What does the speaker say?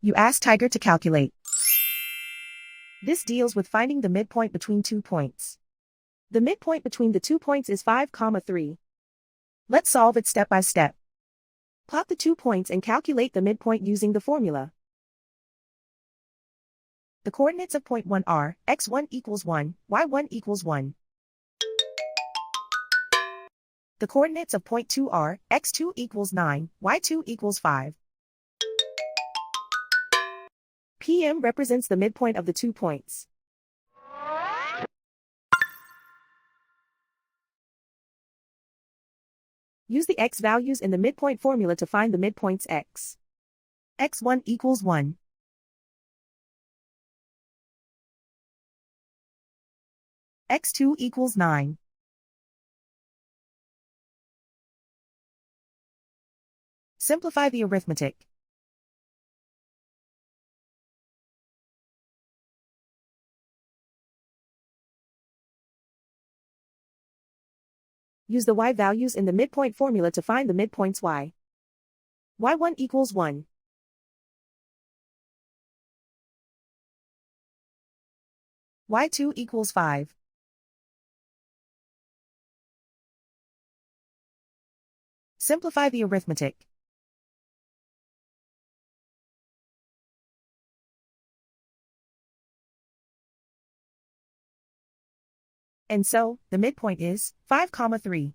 You ask Tiger to calculate. This deals with finding the midpoint between 2 points. The midpoint between the 2 points is 5, 3. Let's solve it step by step. Plot the 2 points and calculate the midpoint using the formula. The coordinates of point 1 are x1 equals 1, y1 equals 1. The coordinates of point 2 are x2 equals 9, y2 equals 5. PM represents the midpoint of the 2 points. Use the x values in the midpoint formula to find the midpoints x. x1 equals 1. x2 equals 9. Simplify the arithmetic. Use the y values in the midpoint formula to find the midpoints y. y1 equals 1. y2 equals 5. Simplify the arithmetic. And so, the midpoint is 5, 3.